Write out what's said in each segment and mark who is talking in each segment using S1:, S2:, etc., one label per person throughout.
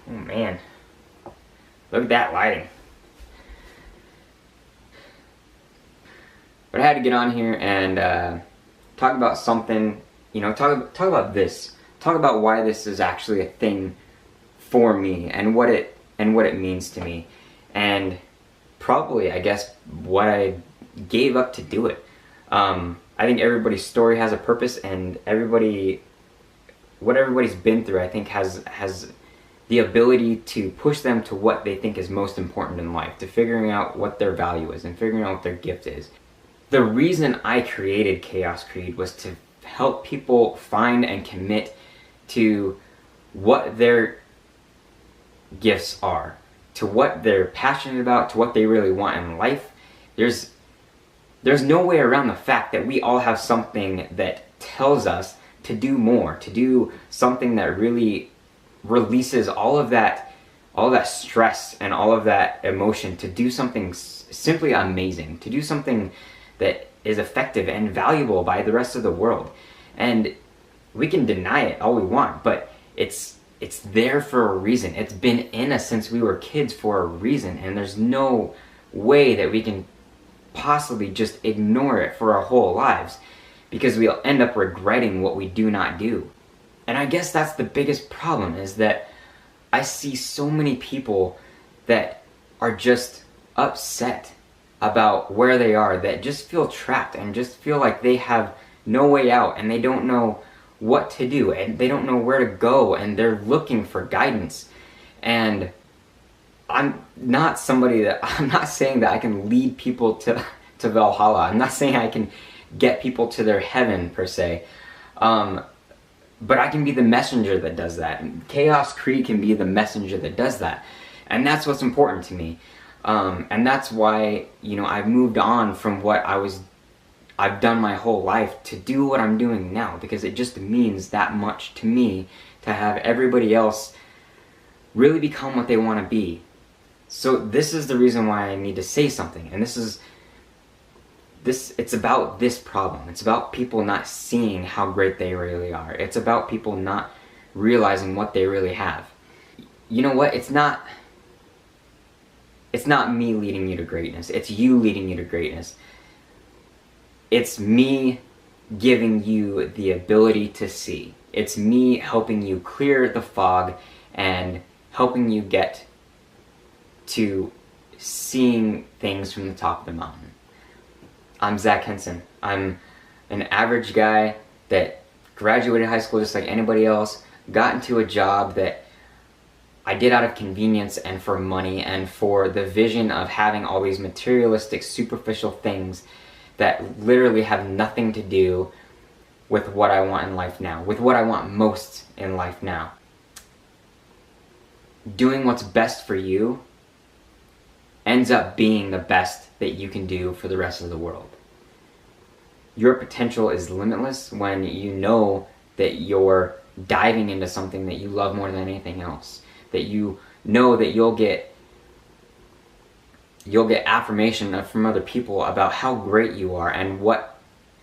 S1: Oh man, look at that lighting. But I had to get on here and talk about something, talk about this. Talk about why this is actually a thing for me and what it means to me. And probably, I guess, what I gave up to do it. I think everybody's story has a purpose, and what everybody's been through, I think, has the ability to push them to what they think is most important in life, to figuring out what their value is and figuring out what their gift is. The reason I created Chaos Creed was to help people find and commit to what their gifts are, to what they're passionate about, to what they really want in life. There's no way around the fact that we all have something that tells us to do more, to do something that really releases all of that stress and all of that emotion, to do something simply amazing, to do something that is effective and valuable by the rest of the world. And we can deny it all we want, but it's there for a reason. It's been in us since we were kids for a reason, and there's no way that we can possibly just ignore it for our whole lives, because we'll end up regretting what we do not do. And I guess that's the biggest problem, is that I see so many people that are just upset about where they are, that just feel trapped and just feel like they have no way out, and they don't know what to do, and they don't know where to go, and they're looking for guidance. And I'm not saying that I can lead people to Valhalla. I'm not saying I can get people to their heaven, per se. But I can be the messenger that does that. Chaos Creed can be the messenger that does that. And that's what's important to me. And that's why, I've moved on from what I've done my whole life to do what I'm doing now, because it just means that much to me to have everybody else really become what they want to be. So this is the reason why I need to say something. And it's about this problem. It's about people not seeing how great they really are. It's about people not realizing what they really have. You know what? It's not me leading you to greatness. It's you leading you to greatness. It's me giving you the ability to see. It's me helping you clear the fog and helping you get to seeing things from the top of the mountain. I'm Zach Henson. I'm an average guy that graduated high school just like anybody else, got into a job that I did out of convenience and for money and for the vision of having all these materialistic, superficial things that literally have nothing to do with what I want in life now, with what I want most in life now. Doing what's best for you ends up being the best that you can do for the rest of the world. Your potential is limitless when you know that you're diving into something that you love more than anything else. That you know that you'll get affirmation from other people about how great you are and what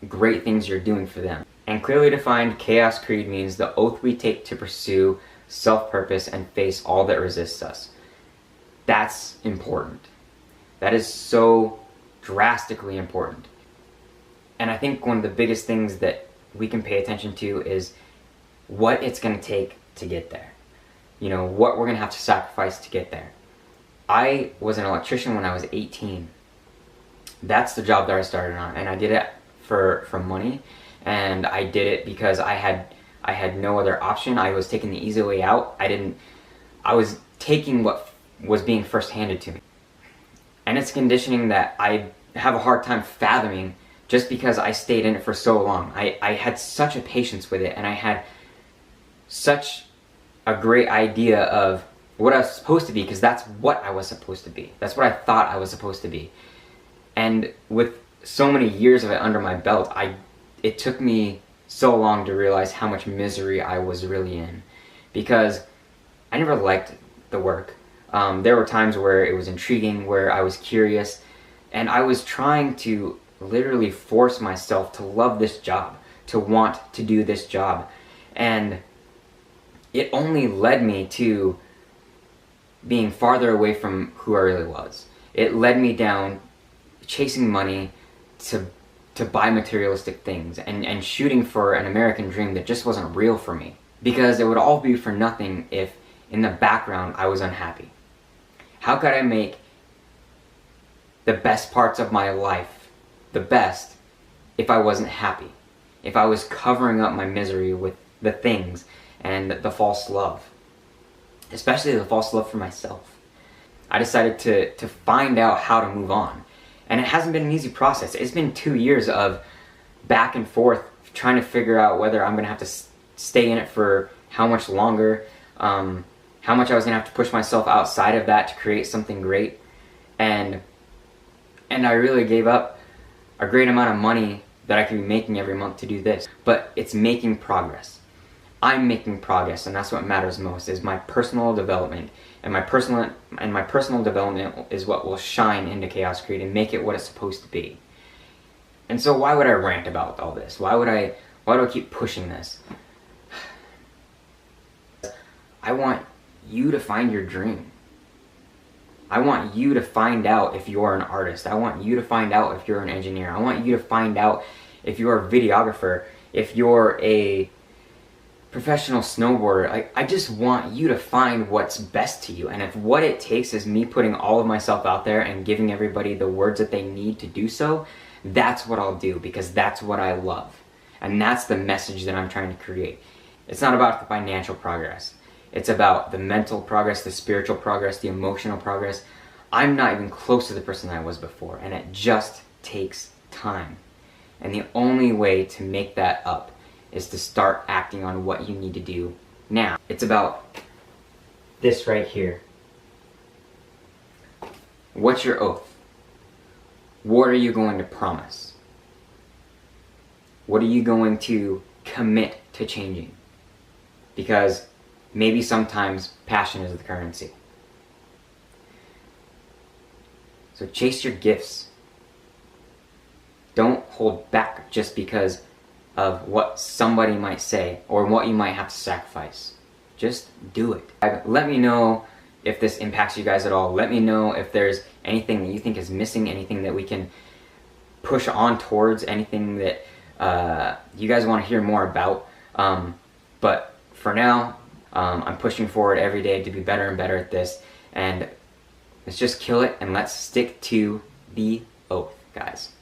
S1: great things you're doing for them. And clearly defined, Chaos Creed means the oath we take to pursue self-purpose and face all that resists us. That's important. That is so drastically important. And I think one of the biggest things that we can pay attention to is what it's going to take to get there. What we're going to have to sacrifice to get there. I was an electrician when I was 18. That's the job that I started on, and I did it for money, and I did it because I had no other option. I was taking the easy way out. I was taking what was being first handed to me. And it's conditioning that I have a hard time fathoming just because I stayed in it for so long. I had such a patience with it, and I had such a great idea of what I was supposed to be, because that's what I was supposed to be. That's what I thought I was supposed to be. And with so many years of it under my belt, it took me so long to realize how much misery I was really in, because I never liked the work. There were times where it was intriguing, where I was curious, and I was trying to literally force myself to love this job, to want to do this job. And it only led me to being farther away from who I really was. It led me down chasing money to buy materialistic things and shooting for an American dream that just wasn't real for me. Because it would all be for nothing if in the background I was unhappy. How could I make the best parts of my life the best if I wasn't happy? If I was covering up my misery with the things and the false love. Especially the false love for myself. I decided to find out how to move on. And it hasn't been an easy process. It's been 2 years of back and forth trying to figure out whether I'm going to have to stay in it for how much longer, how much I was going to have to push myself outside of that to create something great. And I really gave up a great amount of money that I could be making every month to do this. But it's making progress. I'm making progress, and that's what matters most, is my personal development. And my personal development is what will shine into Chaos Creed and make it what it's supposed to be. And so why would I rant about all this? Why do I keep pushing this? I want you to find your dream. I want you to find out if you're an artist. I want you to find out if you're an engineer. I want you to find out if you're a videographer, if you're a professional snowboarder. I just want you to find what's best to you. And if what it takes is me putting all of myself out there and giving everybody the words that they need to do so, that's what I'll do, because that's what I love. And that's the message that I'm trying to create. It's not about the financial progress. It's about the mental progress, the spiritual progress, the emotional progress. I'm not even close to the person I was before, and it just takes time. And the only way to make that up is to start acting on what you need to do now. It's about this right here. What's your oath? What are you going to promise? What are you going to commit to changing? Because maybe sometimes passion is the currency. So chase your gifts. Don't hold back just because of what somebody might say or what you might have to sacrifice. Just do it. Let me know if this impacts you guys at all. Let me know if there's anything that you think is missing, anything that we can push on towards, anything that you guys want to hear more about. But for now, I'm pushing forward every day to be better and better at this, and let's just kill it and let's stick to the oath, guys.